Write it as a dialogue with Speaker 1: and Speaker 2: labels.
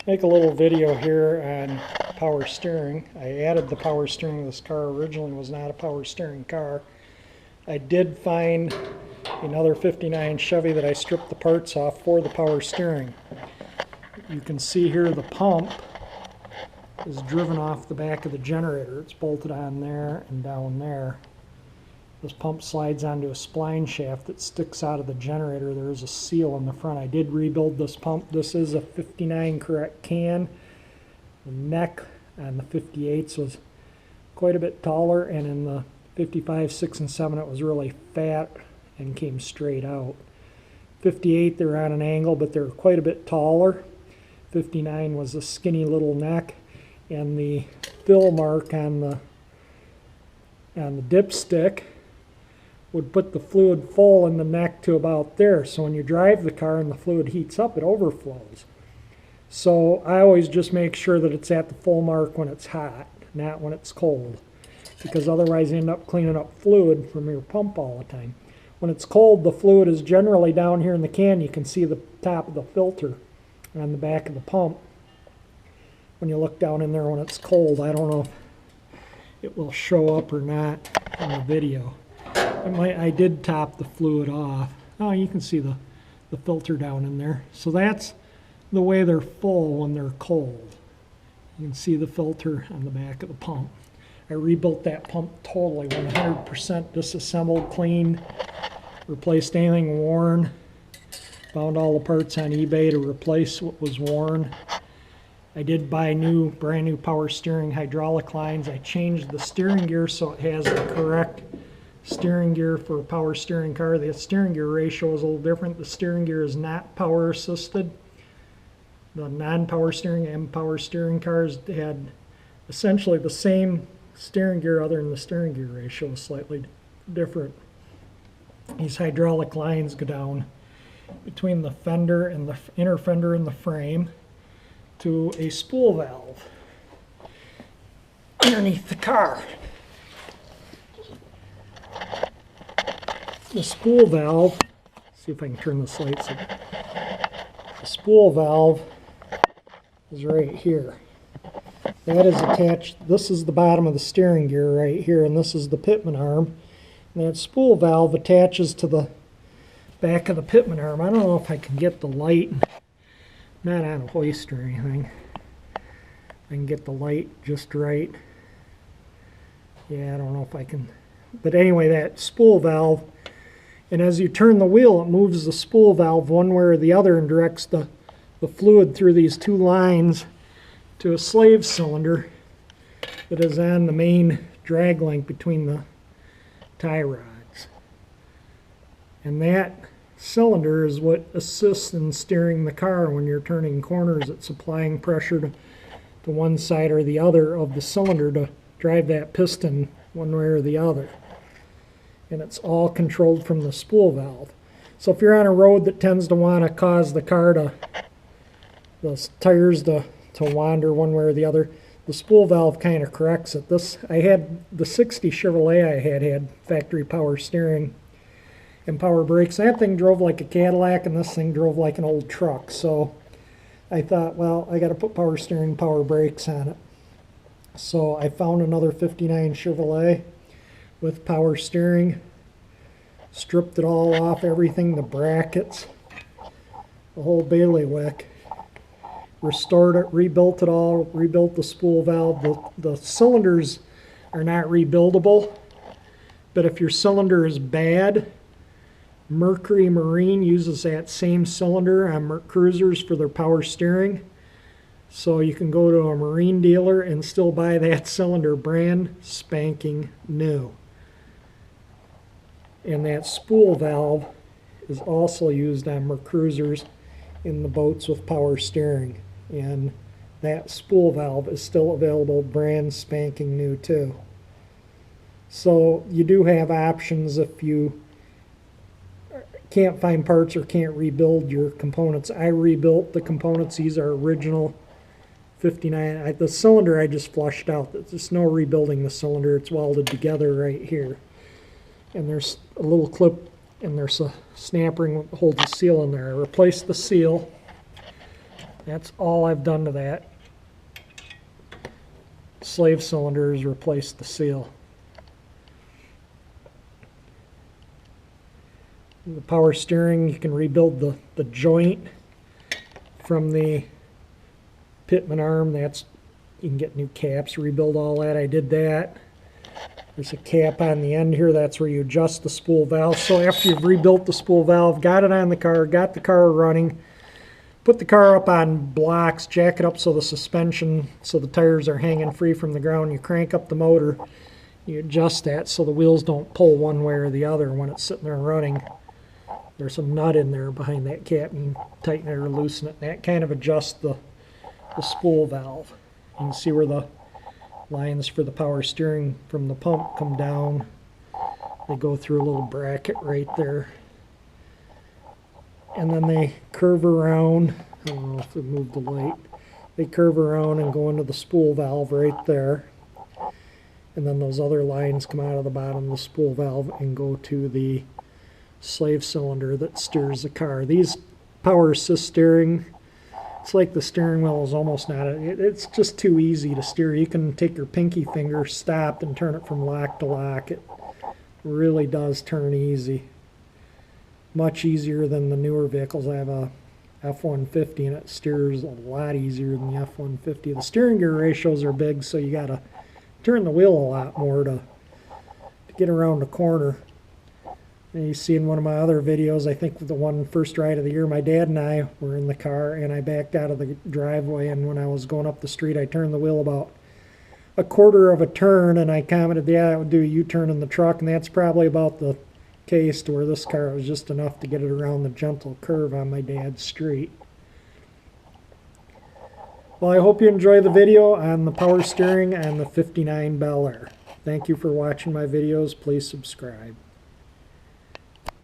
Speaker 1: Make a little video here on power steering. I added the power steering to this car. Originally was not a power steering car. I did find another 59 Chevy that I stripped the parts off for the power steering. You can see here the pump is driven off the back of the generator. It's bolted on there and down there. This pump slides onto a spline shaft that sticks out of the generator. There is a seal in the front. I did rebuild this pump. This is a 59 correct can. The neck on the 58s was quite a bit taller, and in the 55, 6, and 7 it was really fat and came straight out. 58 they're on an angle, but they're quite a bit taller. 59 was a skinny little neck, and the fill mark on the dipstick would put the fluid full in the neck to about there. So when you drive the car and the fluid heats up, it overflows. So I always just make sure that it's at the full mark when it's hot, not when it's cold, because otherwise you end up cleaning up fluid from your pump all the time. When it's cold, the fluid is generally down here in the can. You can see the top of the filter on the back of the pump. When you look down in there when it's cold, I don't know if it will show up or not in the video. I did top the fluid off. Oh, you can see the filter down in there. So that's the way they're full when they're cold. You can see the filter on the back of the pump. I rebuilt that pump totally, 100% disassembled, cleaned, replaced anything worn. Found all the parts on eBay to replace what was worn. I did buy brand new power steering hydraulic lines. I changed the steering gear so it has the correct steering gear for a power steering car. The steering gear ratio is a little different. The steering gear is not power assisted. The non-power steering and power steering cars had essentially the same steering gear, other than the steering gear ratio was slightly different. These hydraulic lines go down between the fender and the inner fender and the frame to a spool valve underneath the car. The spool valve, see if I can turn this light so the spool valve is right here. That is attached, this is the bottom of the steering gear right here, and this is the pitman arm. And that spool valve attaches to the back of the pitman arm. I don't know if I can get the light, not on a hoist or anything. I can get the light just right. Yeah, I don't know if I can. But anyway, that spool valve, and as you turn the wheel, it moves the spool valve one way or the other and directs the fluid through these two lines to a slave cylinder that is on the main drag link between the tie rods. And that cylinder is what assists in steering the car when you're turning corners. It's applying pressure to one side or the other of the cylinder to drive that piston one way or the other. And it's all controlled from the spool valve. So if you're on a road that tends to want to cause the tires to wander one way or the other, the spool valve kind of corrects it. I had the 60 Chevrolet I had factory power steering and power brakes. That thing drove like a Cadillac, and this thing drove like an old truck. So I thought, well, I got to put power steering and power brakes on it. So I found another 59 Chevrolet with power steering, stripped it all off, everything, the brackets, the whole bailiwick, restored it, rebuilt it all, rebuilt the spool valve. The cylinders are not rebuildable, but if your cylinder is bad, Mercury Marine uses that same cylinder on cruisers for their power steering. So you can go to a marine dealer and still buy that cylinder brand spanking new. And that spool valve is also used on cruisers in the boats with power steering. And that spool valve is still available brand spanking new too. So you do have options if you can't find parts or can't rebuild your components. I rebuilt the components. These are original 59. The cylinder I just flushed out. There's no rebuilding the cylinder. It's welded together right here. And there's a little clip and there's a snap ring that holds the seal in there. I replaced the seal. That's all I've done to that. Slave cylinder is replaced the seal. The power steering, you can rebuild the joint from the pitman arm. That's, you can get new caps, rebuild all that. I did that. There's a cap on the end here. That's where you adjust the spool valve. So after you've rebuilt the spool valve, got it on the car, got the car running, put the car up on blocks, jack it up so the suspension, so the tires are hanging free from the ground. You crank up the motor, you adjust that so the wheels don't pull one way or the other when it's sitting there running. There's some nut in there behind that cap. You can tighten it or loosen it, and that kind of adjusts the spool valve. You can see where the lines for the power steering from the pump come down. They go through a little bracket right there. And then they curve around. I don't know if it moved the light. They curve around and go into the spool valve right there. And then those other lines come out of the bottom of the spool valve and go to the slave cylinder that steers the car. These power assist steering, it's like the steering wheel is almost not, it's just too easy to steer. You can take your pinky finger, stop, and turn it from lock to lock. It really does turn easy. Much easier than the newer vehicles. I have a F-150 and it steers a lot easier than the F-150. The steering gear ratios are big, so you gotta turn the wheel a lot more to get around the corner. And you see in one of my other videos, I think the one first ride of the year, my dad and I were in the car and I backed out of the driveway, and when I was going up the street I turned the wheel about a quarter of a turn, and I commented, yeah, that would do a U-turn in the truck, and that's probably about the case to where this car was just enough to get it around the gentle curve on my dad's street. Well, I hope you enjoy the video on the power steering and the 59 Bel Air. Thank you for watching my videos. Please subscribe.